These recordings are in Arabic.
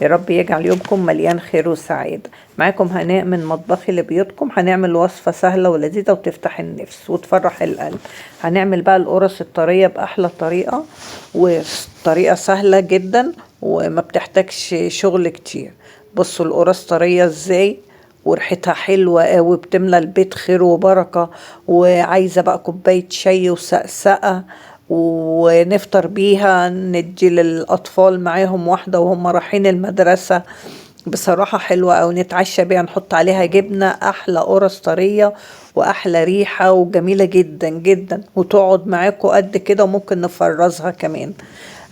يا رب يجعل يومكم مليان خير وسعادة. معاكم هناء من مطبخي لبيوتكم. هنعمل وصفة سهلة ولذيذة وتفتح النفس وتفرح القلب. هنعمل بقى القرص الطرية بأحلى طريقة، وطريقة سهلة جدا وما بتحتاجش شغل كتير. بصوا القرص طرية ازاي وريحتها حلوة قوي، بتملى البيت خير وبركة. وعايزة بقى كوباية شاي وسقسقة ونفطر بيها، ندي للأطفال معاهم واحدة وهم رايحين المدرسة. بصراحة حلوة أو نتعشى بيها، نحط عليها جبنة. أحلى قرص طرية وأحلى ريحة وجميلة جدا جدا، وتقعد معاكوا قد كده وممكن نفرزها كمان.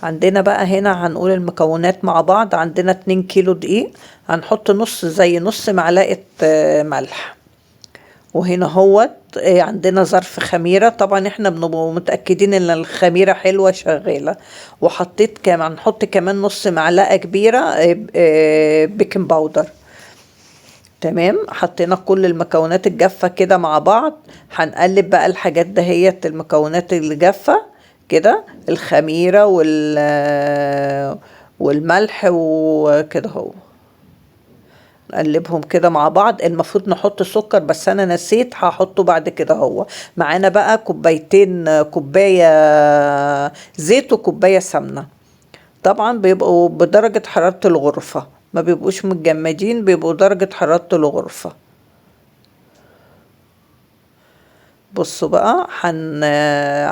عندنا بقى هنا هنقول المكونات مع بعض. عندنا 2 كيلو دقيق، هنحط نص معلقة ملح. وهنا هوت عندنا ظرف خميرة، طبعا احنا بنبقى متأكدين ان الخميرة حلوة شغالة. وحطيت كمان، نحط كمان نص معلقة كبيرة بيكنج باودر. تمام، حطينا كل المكونات الجافة كده مع بعض. هنقلب بقى الحاجات دهيت، المكونات الجافة كده، الخميرة والملح وكده هو. نقلبهم كده مع بعض. المفروض نحط سكر بس انا نسيت، هحطه بعد كده. هو معانا بقى كوباية زيت وكوباية سمنة. طبعا بيبقوا بدرجة حرارة الغرفة، ما بيبقوش متجمدين، بيبقوا درجة حرارة الغرفة. بصوا بقى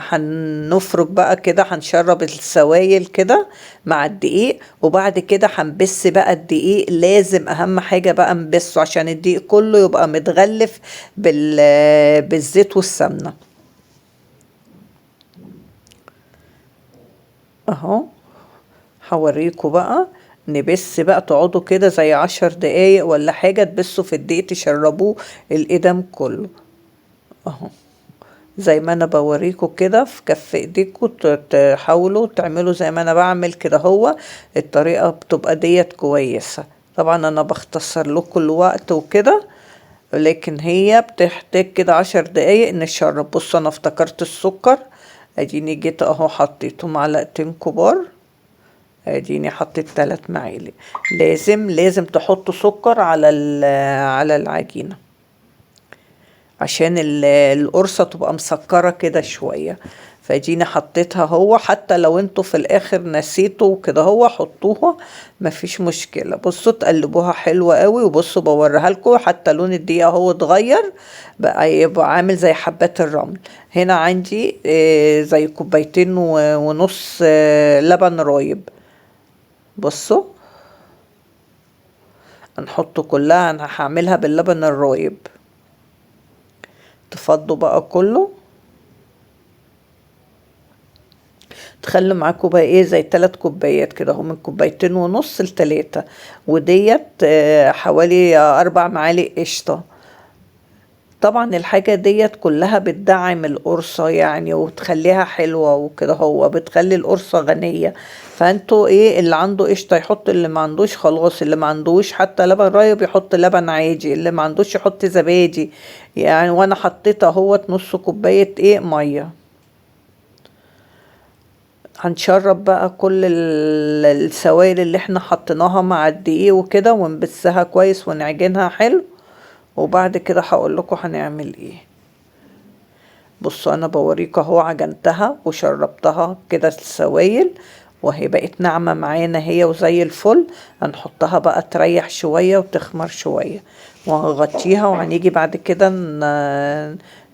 هنفرك بقى كده، هنشرب السوائل كده مع الدقيق. وبعد كده هنبس بقى الدقيق. لازم اهم حاجة بقى نبسه عشان الدقيق كله يبقى متغلف بالزيت والسمنة. اهو هوريكم بقى. نبس بقى، تقعدوا كده زي 10 دقايق ولا حاجة، تبسوا في الدقيق تشربوه الإدام كله. اهو زي ما انا بوريكم كده في كف ايديكم، تحاولوا تعملوا زي ما انا بعمل كده. هو الطريقة بتبقى ديت كويسة. طبعا انا بختصر لكم الوقت وكده، لكن هي بتحتاج كده 10 دقايق نشرب. بصوا انا افتكرت السكر، اديني جيت اهو حطيته معلقتين كبار. اديني حطيت 3 معالق. لازم تحطوا سكر على العجينة عشان القرصة تبقى مسكرة كده شوية. فجيني حطيتها. هو حتى لو انتوا في الاخر نسيتوا كده هو حطوها، مفيش مشكلة. بصوا تقلبوها حلوة قوي. وبصوا بوريها لكم، حتى لون الدقيق اهو اتغير بقى، يبقى عامل زي حبات الرمل. هنا عندي زي كوبايتين ونص لبن رايب. بصوا هنحط كلها، انا هعملها باللبن الرايب. تفضوا بقى كله. تخلوا معاكم بقى ايه زي 3 كوبايات كده، هم من كوبايتين ونص ل3. وديت حوالي 4 معالق قشطة. طبعا الحاجة ديت كلها بتدعم القرصة يعني، وتخليها حلوة وكده. هو بتخلي القرصة غنية. فانتوا ايه، اللي عنده قشطة يحط، اللي ما عندوش خلاص. اللي ما عندوش حتى لبن رايب يحط لبن عادي، اللي ما عندوش يحط زبادي يعني. وانا حطيت اهوت نص كوباية ايه مية. هنشرب بقى كل السوائل اللي احنا حطيناها مع الدقيق وكده، ونبسها كويس ونعجنها حلو. وبعد كده هقول لكم هنعمل ايه. بصوا انا بوريكم اهو، عجنتها وشربتها كده السوائل، وهي بقت ناعمة معانا هي وزي الفل. هنحطها بقى تريح شوية وتخمر شوية، وهنغطيها. وهنيجي بعد كده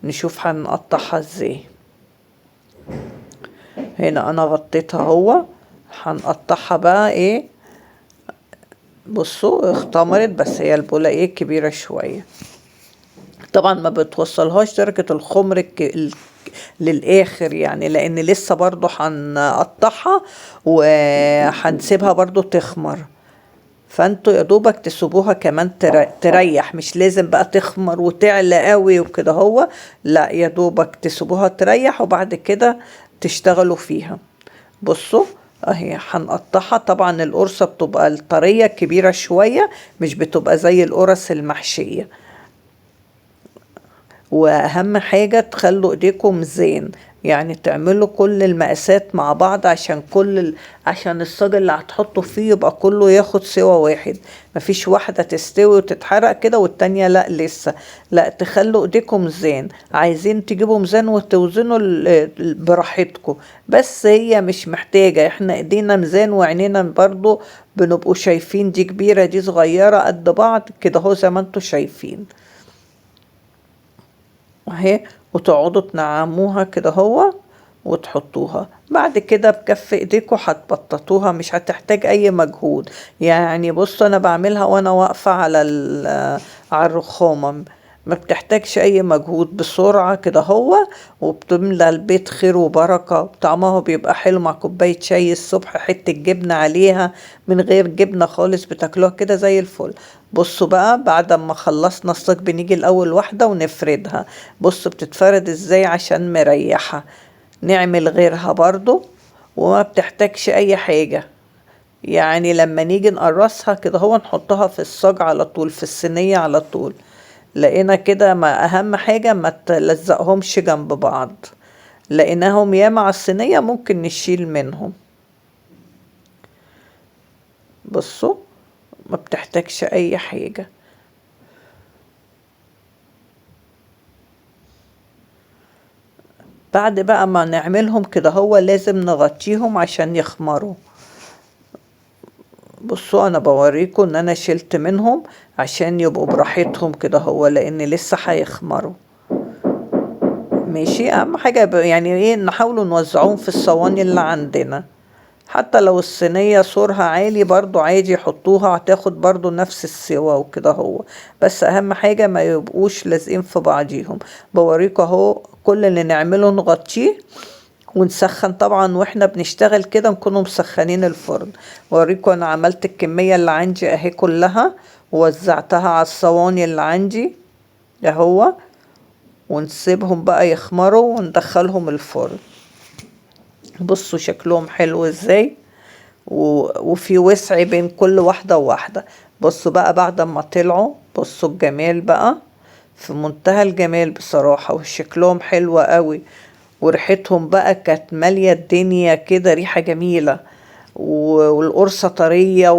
نشوف هنقطعها ازاي. هنا انا غطيتها. هو هنقطعها بقى ايه. بصوا اختمرت، بس هي البولة ايه كبيرة شوية. طبعا ما بتوصلهاش درجة الخمر للاخر يعني، لان لسه برضو هنقطعها وهنسيبها برضو تخمر. فانتوا يا دوبك تسيبوها كمان تريح. مش لازم بقى تخمر وتعلى قوي وكده. هو لا، يا دوبك تسيبوها تريح وبعد كده تشتغلوا فيها. بصوا اهي هنقطعها. طبعا القرصة بتبقى الطرية كبيرة شوية، مش بتبقى زي القرص المحشية. واهم حاجة تخلوا ايديكم ميزان، يعني تعملوا كل المقاسات مع بعض عشان عشان الصاج اللي هتحطوا فيه يبقى كله ياخد سوا واحد، مفيش واحدة تستوي وتتحرق كده والتانية لا لسه، لا تخلوا ايديكم ميزان. عايزين تجيبوا ميزان وتوزنوا براحتكم، بس هي مش محتاجة، احنا ايدينا ميزان وعينينا برضو بنبقوا شايفين دي كبيرة دي صغيرة قد بعض كده هو زي ما انتوا شايفين اهي. وتقعدوا تنعموها كده هو وتحطوها بعد كده بكف ايديكوا هتبططوها، مش هتحتاج اي مجهود. يعني بصوا انا بعملها وانا واقفة على الرخامة، ما بتحتاجش اي مجهود، بسرعة كده هو، وبتملى البيت خير وبركة، طعمها بيبقى حلو مع كوباية شاي الصبح، حتة جبنة عليها، من غير جبنة خالص بتاكلوها كده زي الفل. بصوا بقى بعد ما خلصنا الصاج بنيجي الاول واحدة ونفردها، بصوا بتتفرد ازاي عشان مريحة. نعمل غيرها برضو وما بتحتاجش اي حاجة، يعني لما نيجي نقرصها كده هو نحطها في الصاج على طول في الصينية على طول. لقينا كده ما اهم حاجة ما تلزقهمش جنب بعض، لقيناهم ياما على الصينية ممكن نشيل منهم. بصوا ما بتحتاجش اي حاجة. بعد بقى ما نعملهم كده هو لازم نغطيهم عشان يخمروا. بصوا انا بوريكم ان انا شلت منهم عشان يبقوا براحتهم كده هو، لان لسه هيخمروا. ماشي، اهم حاجة يعني ايه نحاولوا نوزعوهم في الصواني اللي عندنا، حتى لو الصينية سورها عالي برضو عادي يحطوها هتاخد برضو نفس السوا وكده هو، بس اهم حاجة ما يبقوش لازقين في بعضيهم. بوريكم اهو كل اللي نعمله نغطيه ونسخن طبعا، واحنا بنشتغل كده نكونوا مسخنين الفرن. اوريكم انا عملت الكمية اللي عندي اهي كلها ووزعتها على الصواني اللي عندي اهو، ونسيبهم بقى يخمروا وندخلهم الفرن. بصوا شكلهم حلو ازاي، وفي وسع بين كل واحدة وواحدة. بصوا بقى بعد ما طلعوا، بصوا الجمال بقى في منتهى الجمال بصراحة، وشكلهم حلو قوي، وريحتهم بقى كانت مالية الدنيا كده، ريحة جميلة، والقرصة طرية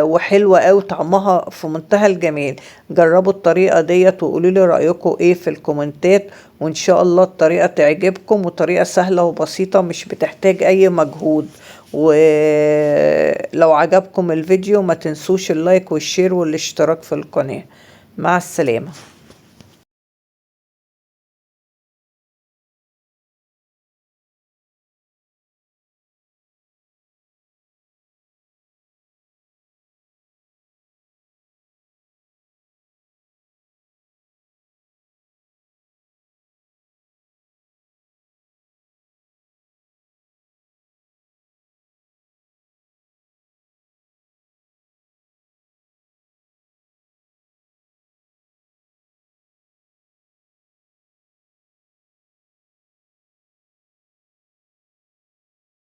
وحلوة قوي، طعمها في منتهى الجمال. جربوا الطريقة ديت وقولوا لي رأيكم ايه في الكومنتات، وان شاء الله الطريقة تعجبكم، وطريقة سهلة وبسيطة مش بتحتاج اي مجهود. ولو عجبكم الفيديو ما تنسوش اللايك والشير والاشتراك في القناة. مع السلامة.